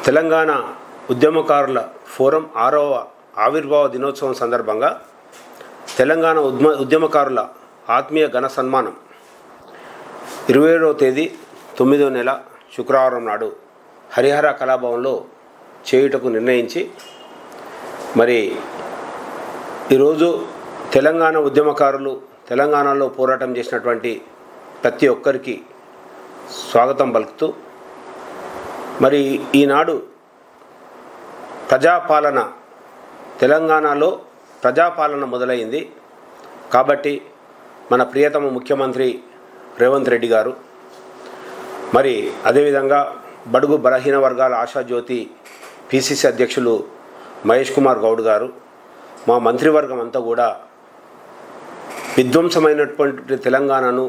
తెలంగాణ ఉద్యమకారుల ఫోరం 6వ ఆవిర్భావ దినోత్సవం సందర్భంగా తెలంగాణ ఉద్యమకారుల ఆత్మీయ ఘన సన్మానం 27వ తేదీ 9వ నెల శుక్రవారం నాడు హరిహర కళాభవన్లో చేయుటకు నిర్ణయించి మరి ఈరోజు తెలంగాణ ఉద్యమకారులు తెలంగాణలో పోరాటం చేసినటువంటి ప్రతి ఒక్కరికి స్వాగతం పలుకుతూ మరి ఈనాడు ప్రజాపాలన తెలంగాణలో ప్రజాపాలన మొదలైంది కాబట్టి మన ప్రియతమ ముఖ్యమంత్రి రేవంత్ రెడ్డి గారు మరి అదేవిధంగా బడుగు బలహీన వర్గాల ఆశాజ్యోతి పిసిసి అధ్యక్షులు మహేష్ కుమార్ గౌడ్ గారు మా మంత్రివర్గం అంతా కూడా విధ్వంసమైనటువంటి తెలంగాణను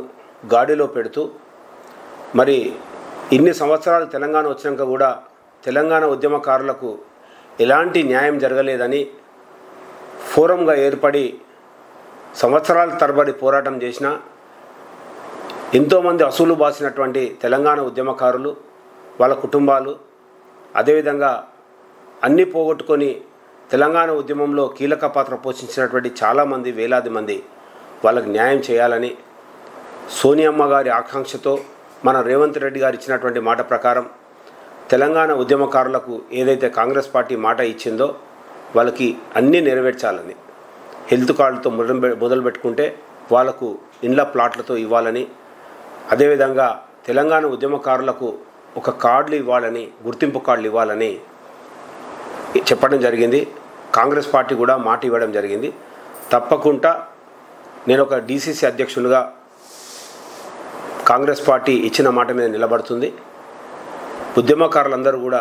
గాడిలో పెడుతూ మరి ఇన్ని సంవత్సరాలు తెలంగాణ వచ్చినాక కూడా తెలంగాణ ఉద్యమకారులకు ఎలాంటి న్యాయం జరగలేదని ఫోరంగా ఏర్పడి సంవత్సరాల తరబడి పోరాటం చేసిన ఎంతోమంది అసూలు బాసినటువంటి తెలంగాణ ఉద్యమకారులు వాళ్ళ కుటుంబాలు అదేవిధంగా అన్నీ పోగొట్టుకొని తెలంగాణ ఉద్యమంలో కీలక పాత్ర పోషించినటువంటి చాలామంది వేలాది మంది వాళ్ళకి న్యాయం చేయాలని సోనియమ్మ గారి ఆకాంక్షతో మన రేవంత్ రెడ్డి గారు ఇచ్చినటువంటి మాట ప్రకారం తెలంగాణ ఉద్యమకారులకు ఏదైతే కాంగ్రెస్ పార్టీ మాట ఇచ్చిందో వాళ్ళకి అన్నీ నెరవేర్చాలని హెల్త్ కార్డుతో మొదలు పెట్టుకుంటే వాళ్ళకు ఇండ్ల ప్లాట్లతో ఇవ్వాలని అదేవిధంగా తెలంగాణ ఉద్యమకారులకు ఒక కార్డులు ఇవ్వాలని గుర్తింపు కార్డులు ఇవ్వాలని చెప్పడం జరిగింది. కాంగ్రెస్ పార్టీ కూడా మాట ఇవ్వడం జరిగింది. తప్పకుండా నేను ఒక డిసిసి అధ్యక్షునిగా కాంగ్రెస్ పార్టీ ఇచ్చిన మాట మీద నిలబడుతుంది. ఉద్యమకారులందరూ కూడా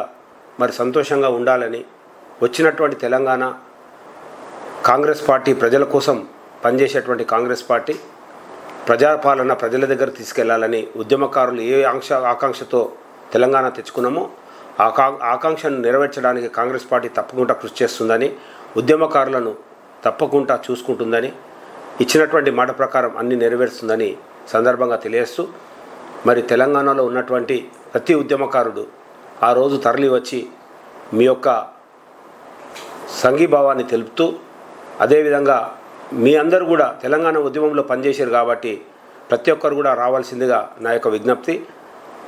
మరి సంతోషంగా ఉండాలని వచ్చినటువంటి తెలంగాణ కాంగ్రెస్ పార్టీ ప్రజల కోసం పనిచేసేటువంటి కాంగ్రెస్ పార్టీ ప్రజాపాలన ప్రజల దగ్గర తీసుకెళ్లాలని ఉద్యమకారులు ఏ ఆకాంక్షతో తెలంగాణ తెచ్చుకున్నామో ఆకాంక్షను నెరవేర్చడానికి కాంగ్రెస్ పార్టీ తప్పకుండా కృషి చేస్తుందని ఉద్యమకారులను తప్పకుండా చూసుకుంటుందని ఇచ్చినటువంటి మాట ప్రకారం అన్ని నెరవేరుస్తుందని సందర్భంగా తెలియజేస్తూ మరి తెలంగాణలో ఉన్నటువంటి ప్రతి ఉద్యమకారుడు ఆ రోజు తరలి వచ్చి మీ యొక్క సంఘీభావాన్ని తెలుపుతూ అదేవిధంగా మీ అందరూ కూడా తెలంగాణ ఉద్యమంలో పనిచేశారు కాబట్టి ప్రతి ఒక్కరు కూడా రావాల్సిందిగా నా యొక్క విజ్ఞప్తి.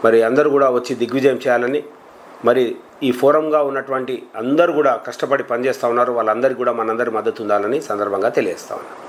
మరి అందరూ కూడా వచ్చి దిగ్విజయం చేయాలని మరి ఈ ఫోరంగా ఉన్నటువంటి అందరూ కూడా కష్టపడి పనిచేస్తూ ఉన్నారు. వాళ్ళందరికీ కూడా మనందరి మద్దతు ఉండాలని సందర్భంగా తెలియజేస్తా ఉన్నాను.